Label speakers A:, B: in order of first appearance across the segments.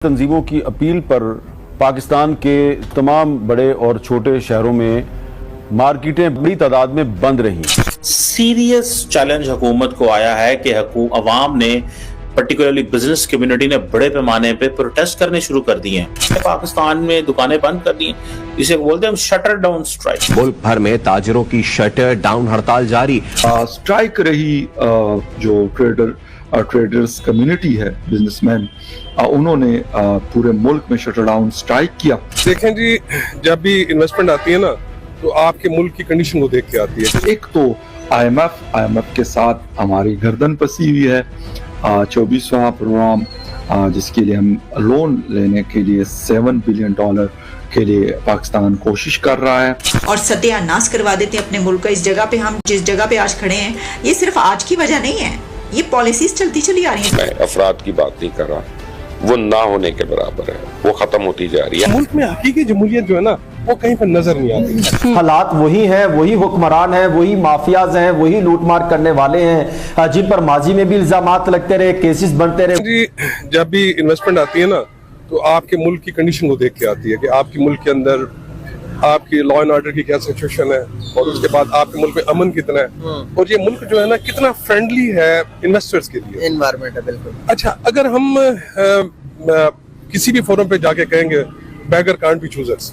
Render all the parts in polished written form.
A: तंजीमों की अपील पर पाकिस्तान के तमाम बड़े और छोटे शहरों में मार्केटें बड़ी तादाद में बंद रहीं।
B: सीरियस चैलेंज हुकूमत को आया है कि अवाम ने पर्टिकुलरली बिजनेस कम्युनिटी ने बड़े पैमाने पे प्रोटेस्ट करने शुरू कर दिए हैं। पाकिस्तान में दुकानें बंद कर दी हैं, इसे बोलते हैं हम शटर डाउन स्ट्राइक।
C: मुल्क भर में ताजिरों की शटर डाउन हड़ताल जारी।
D: स्ट्राइक रही जो ट्रेडर्स कम्युनिटी है, बिजनेसमैन, उन्होंने पूरे मुल्क में शटर डाउन स्ट्राइक किया।
E: देखें जी, जब भी इन्वेस्टमेंट आती है ना तो आपके मुल्क की कंडीशन को देख के आती है।
D: एक तो IMF के साथ हमारी गर्दन पसी हुई है। 24वां प्रोग्राम जिसके लिए हम लोन लेने के लिए $7 बिलियन के लिए पाकिस्तान कोशिश कर रहा है
F: और सत्यानाश करवा देते हैं अपने मुल्क का। इस जगह पे हम जिस जगह पे आज खड़े हैं, ये सिर्फ आज की वजह नहीं है, ये पॉलिसीज चलती चली आ रही हैं।
G: मैं अफराद की बात नहीं कर रहा, वो ना होने के बराबर है, वो खत्म होती जा रही है।
E: मुल्क में हकीकी जमहूरियत जो है ना वो कहीं पर नजर नहीं आती।
H: हालात वही हैं, वही हुक्मरान हैं, वही माफियाज हैं, वही लूटमार करने वाले हैं जिन पर माजी में भी इल्जामात लगते रहे, केसेस बनते रहे।
E: जी, जब भी इन्वेस्टमेंट आती है ना तो आपके मुल्क की कंडीशन को देख के आती है कि आपके मुल्क के अंदर आपकी लॉ एंड ऑर्डर की क्या सिचुएशन है और उसके बाद आपके मुल्क में अमन कितना है और ये मुल्क जो है ना कितना फ्रेंडली है इन्वेस्टर्स के लिए।
I: एनवायरनमेंट है बिल्कुल।
E: अच्छा, अगर हम किसी भी फोरम पे जाके कहेंगे बैगर कांट बी चूजर्स,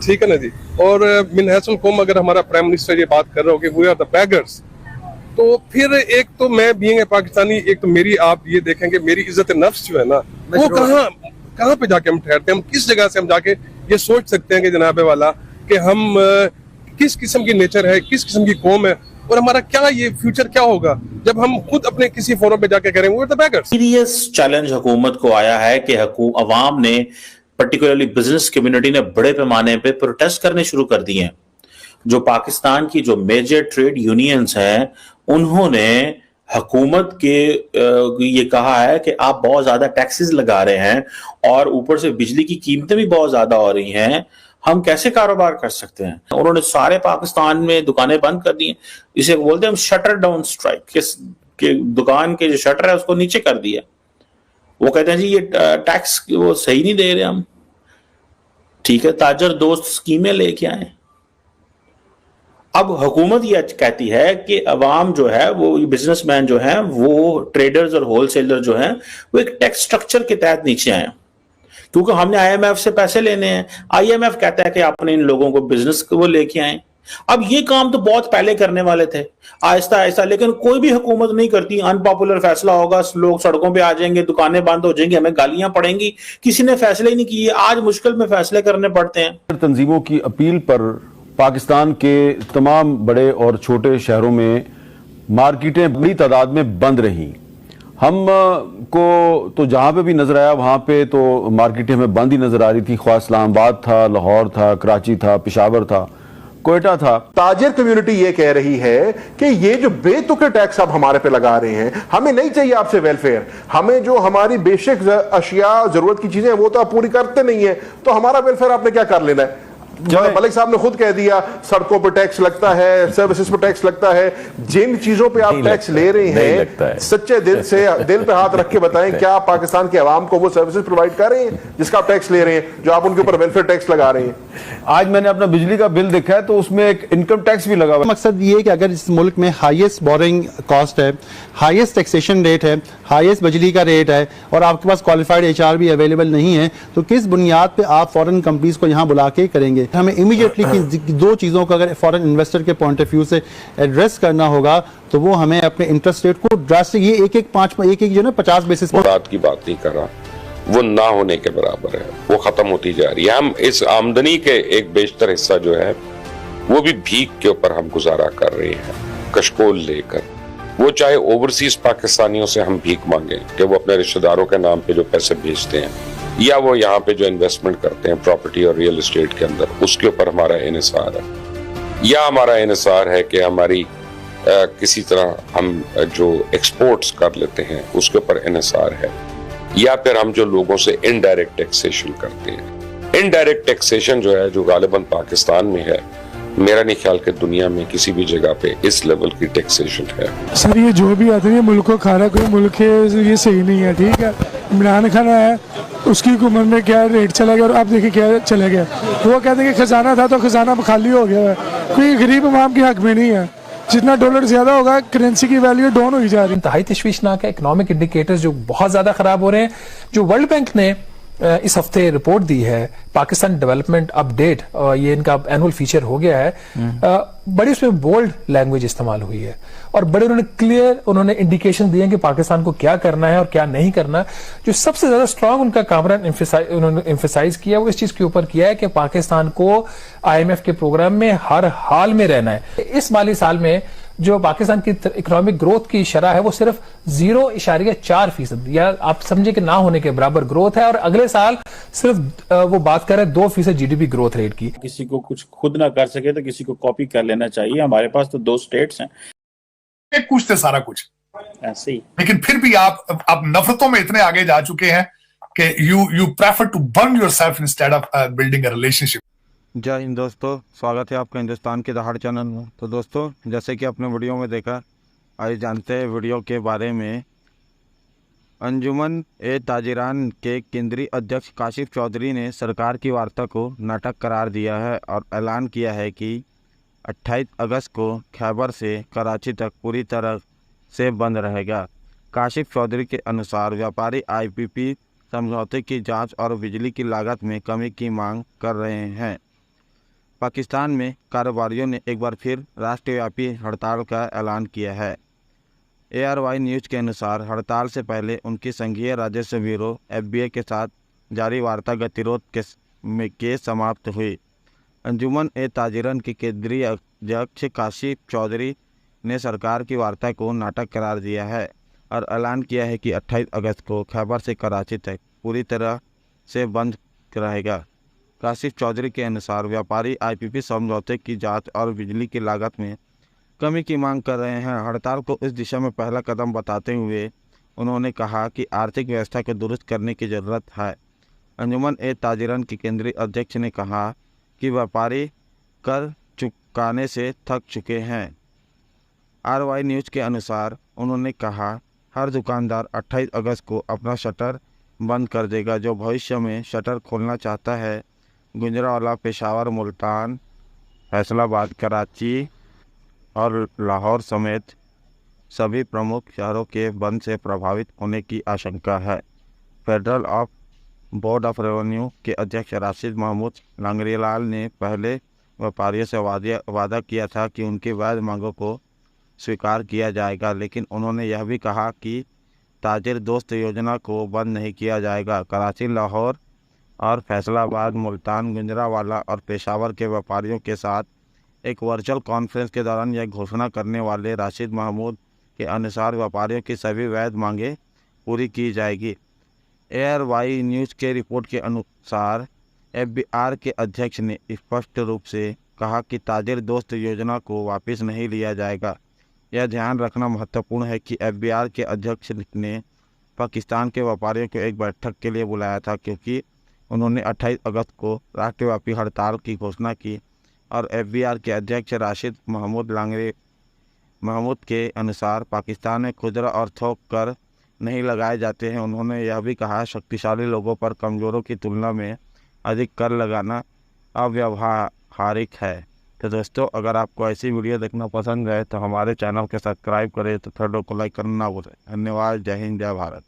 E: ठीक है ना जी, और मिन हैसल कौम अगर हमारा प्राइम मिनिस्टर ये बात कर रहा हो कि वी आर द बैगर्स, तो फिर एक तो मैं बीइंग ए पाकिस्तानी, एक तो मेरी आप ये देखेंगे मेरी इज्जत नफ्स जो है ना वो कहाँ पे जाके हम ठहरते हैं, हम किस जगह से हम जाके ये सोच सकते हैं कि जनाबे वाला कि हम किस किस्म की नेचर है, किस किस्म की कौम है और हमारा क्या ये फ्यूचर क्या होगा जब हम खुद अपने किसी फोरम पे जाके करेंगे we are the beggars.
B: Serious challenge हुकूमत को आया है कि अवाम ने पर्टिकुलरली बिजनेस कम्युनिटी ने बड़े पैमाने पे प्रोटेस्ट करने शुरू कर दिए हैं। जो पाकिस्तान की जो मेजर ट्रेड यूनियंस हैं उन्होंने हुकूमत के ये कहा है कि आप बहुत ज्यादा टैक्सेस लगा रहे हैं और ऊपर से बिजली की कीमतें भी बहुत ज्यादा हो रही हैं, हम कैसे कारोबार कर सकते हैं। उन्होंने सारे पाकिस्तान में दुकानें बंद कर दी हैं, इसे बोलते हैं हम शटर डाउन स्ट्राइक के दुकान के जो शटर है उसको नीचे कर दिया। वो कहते हैं जी ये टैक्स वो सही नहीं दे रहे हम, ठीक है, ताजर दोस्त स्कीमें लेके आए। अब हुकूमत ये कहती है कि अवाम जो है वो बिजनेसमैन जो है वो ट्रेडर्स और होलसेलर जो है वो एक टैक्स स्ट्रक्चर के तहत नीचे आए क्योंकि हमने IMF से पैसे लेने हैं। IMF कहता है कि आपने इन लोगों को बिजनेस को वो लेके आए। अब ये काम तो बहुत पहले करने वाले थे आहिस्ता आहिस्ता, लेकिन कोई भी हुकूमत नहीं करती। अनपॉपुलर फैसला होगा, लोग सड़कों पे आ जाएंगे, दुकानें बंद हो जाएंगी, हमें गालियां पड़ेंगी, किसी ने फैसले ही नहीं किए। आज मुश्किल में फैसले करने पड़ते हैं।
A: तंजीमों की अपील पर पाकिस्तान के तमाम बड़े और छोटे शहरों में मार्केटें बड़ी तादाद में बंद रहीं। हम को तो जहाँ पे भी नजर आया वहाँ पे तो मार्केटें हमें बंद ही नजर आ रही थी, ख्वाह इस्लामाबाद था, लाहौर था, कराची था, पेशावर था, कोयटा था।
C: ताजिर कम्युनिटी ये कह रही है कि ये जो बेतुके टैक्स आप हमारे पे लगा रहे हैं, हमें नहीं चाहिए आपसे वेलफेयर, हमें जो हमारी बेसिक अशिया जरूरत की चीजें वो तो आप पूरी करते नहीं है, तो हमारा वेलफेयर आपने क्या कर लेना है। मलिक साहब ने खुद कह दिया सड़कों पर टैक्स लगता है, सर्विसेज पर टैक्स लगता है। जिन चीजों पे आप टैक्स ले रहे हैं सच्चे दिल से दिल पे हाथ रख के बताएं, क्या आप पाकिस्तान के अवाम को वो सर्विसेज प्रोवाइड कर रहे हैं जिसका आप टैक्स ले रहे हैं, जो आप उनके ऊपर वेलफेयर टैक्स लगा रहे हैं।
A: आज मैंने अपना बिजली का बिल देखा है तो उसमें एक इनकम टैक्स भी लगा हुआ है।
J: मकसद ये है कि अगर इस मुल्क में हाईएस्ट बोरिंग कॉस्ट है, हाईएस्ट टैक्सेशन रेट है, हाईएस्ट बिजली का रेट है और आपके पास क्वालिफाइड HR भी अवेलेबल नहीं है, तो किस बुनियाद पे आप फॉरेन कंपनीज को यहाँ बुला के करेंगे। हमें इमीडिएटली दो चीज़ों को अगर फॉरेन इन्वेस्टर के पॉइंट ऑफ व्यू से एड्रेस करना होगा तो वो हमें अपने इंटरेस्ट रेट को ड्रास्टिक ये एक जो ना 50 बेसिस
G: बात की बात नहीं कर रहा, वो ना होने के बराबर है, वो खत्म होती जा रही है। हम इस आमदनी के एक बेशतर हिस्सा जो है वो भी भीख के ऊपर हम गुजारा कर रहे हैं, कशकोल लेकर। वो चाहे ओवरसीज पाकिस्तानियों से हम भीख मांगे कि वो अपने रिश्तेदारों के नाम पे जो पैसे भेजते हैं, या वो यहाँ पे जो इन्वेस्टमेंट करते हैं प्रॉपर्टी और रियल एस्टेट के अंदर, उसके ऊपर हमारा इन्हिसार है, या हमारा इन्हिसार है कि हमारी किसी तरह हम जो एक्सपोर्ट्स कर लेते हैं उसके ऊपर इन्हिसार है, या फिर हम जो लोगों से इनडायरेक्ट टैक्सेशन करते हैं। इनडायरेक्ट टैक्सेशन जो है, जो गालिबन पाकिस्तान में है, मेरा नहीं ख्याल कि दुनिया में किसी भी जगह पे इस लेवल की टैक्सेशन है।
K: सर ये जो भी आते हैं मुल्क को खा रहा, कोई मुल्क ये सही नहीं है, ठीक है।
I: इमरान खान आया, उसकी हुकूमत में क्या रेट चला गया और आप देखिए क्या चला गया। वो कहते हैं कि खजाना था तो खजाना खाली हो गया है, कोई गरीब आवाम के हक में नहीं है। जितना डॉलर ज्यादा होगा करेंसी की वैल्यू डाउन हो जा रही है।
K: इंतहाई तशवीशनाक है। इकोनॉमिक इंडिकेटर्स जो बहुत ज्यादा खराब हो रहे हैं। जो वर्ल्ड बैंक ने इस हफ्ते रिपोर्ट दी है, पाकिस्तान डेवलपमेंट अपडेट, ये इनका एनुअल फीचर हो गया है, बड़ी उसमें बोल्ड लैंग्वेज इस्तेमाल हुई है और बड़े उन्होंने इंडिकेशन दिए कि पाकिस्तान को क्या करना है और क्या नहीं करना। जो सबसे ज्यादा स्ट्रांग उनका कामरान उन्होंने एम्फेसाइज किया वो इस चीज के ऊपर किया है कि पाकिस्तान को IMF के प्रोग्राम में हर हाल में रहना है। इस माली साल में जो पाकिस्तान की इकोनॉमिक ग्रोथ की शरह है वो सिर्फ 0.4% या आप समझे कि ना होने के बराबर ग्रोथ है, और अगले साल सिर्फ वो बात कर रहे हैं 2% GDP ग्रोथ रेट की।
L: किसी को कुछ खुद ना कर सके तो किसी को कॉपी कर लेना चाहिए। हमारे पास तो 2 स्टेट्स हैं,
M: कुछ थे सारा कुछ
L: ऐसे ही।
M: लेकिन फिर भी आप नफरतों में इतने आगे जा चुके हैं कि you prefer to burn yourself instead of building a relationship.
N: जय हिंद दोस्तों, स्वागत है आपका हिंदुस्तान के दहाड़ चैनल में। तो दोस्तों, जैसे कि आपने वीडियो में देखा, आइए जानते हैं वीडियो के बारे में। अंजुमन ए ताजिरान के केंद्रीय अध्यक्ष काशिफ चौधरी ने सरकार की वार्ता को नाटक करार दिया है और ऐलान किया है कि 28 अगस्त को खैबर से कराची तक पूरी तरह से बंद रहेगा। काशिफ चौधरी के अनुसार व्यापारी IPP समझौते की जांच और बिजली की लागत में कमी की मांग कर रहे हैं। पाकिस्तान में कारोबारियों ने एक बार फिर राष्ट्रव्यापी हड़ताल का ऐलान किया है। ARY न्यूज़ के अनुसार हड़ताल से पहले उनकी संघीय राजस्व ब्यूरो FBA के साथ जारी वार्ता गतिरोध के समाप्त हुई। अंजुमन ए ताजिरन के केंद्रीय अध्यक्ष काशिफ चौधरी ने सरकार की वार्ता को नाटक करार दिया है और ऐलान किया है कि 28 अगस्त को खैबर से कराची तक पूरी तरह से बंद रहेगा। काशिफ चौधरी के अनुसार व्यापारी IPP समझौते की जांच और बिजली की लागत में कमी की मांग कर रहे हैं। हड़ताल को इस दिशा में पहला कदम बताते हुए उन्होंने कहा कि आर्थिक व्यवस्था को दुरुस्त करने की ज़रूरत है। अंजुमन ए ताजिरन के केंद्रीय अध्यक्ष ने कहा कि व्यापारी कर चुकाने से थक चुके हैं। RY न्यूज़ के अनुसार उन्होंने कहा हर दुकानदार 28 अगस्त को अपना शटर बंद कर देगा। जो भविष्य में शटर खोलना चाहता है, गुजरांवाला, पेशावर, मुल्तान, फैसलाबाद, कराची और लाहौर समेत सभी प्रमुख शहरों के बंद से प्रभावित होने की आशंका है। Federal of board of revenue के अध्यक्ष राशिद महमूद लांगरीलाल ने पहले व्यापारियों से वादा किया था कि उनकी वैध मांगों को स्वीकार किया जाएगा, लेकिन उन्होंने यह भी कहा कि ताजिर दोस्त योजना को बंद नहीं किया जाएगा। कराची, लाहौर और फैसलाबाद, मुल्तान, गुजरांवाला और पेशावर के व्यापारियों के साथ एक वर्चुअल कॉन्फ्रेंस के दौरान यह घोषणा करने वाले राशिद महमूद के अनुसार व्यापारियों की सभी वैध मांगें पूरी की जाएगी। ARY न्यूज़ के रिपोर्ट के अनुसार FBR के अध्यक्ष ने स्पष्ट रूप से कहा कि ताजिर दोस्त योजना को वापस नहीं लिया जाएगा। यह ध्यान रखना महत्वपूर्ण है कि FBR के अध्यक्ष ने पाकिस्तान के व्यापारियों को एक बैठक के लिए बुलाया था, क्योंकि उन्होंने 28 अगस्त को राष्ट्रव्यापी हड़ताल की घोषणा की और FBR के अध्यक्ष राशिद महमूद के अनुसार पाकिस्तान में खुदरा और थोक कर नहीं लगाए जाते हैं। उन्होंने यह भी कहा शक्तिशाली लोगों पर कमज़ोरों की तुलना में अधिक कर लगाना अव्यावहारिक है। तो दोस्तों, अगर आपको ऐसी वीडियो देखना पसंद है तो हमारे चैनल को सब्सक्राइब करें तो थर्डों को लाइक करना ना भूलें। धन्यवाद। जय हिंद, जय भारत।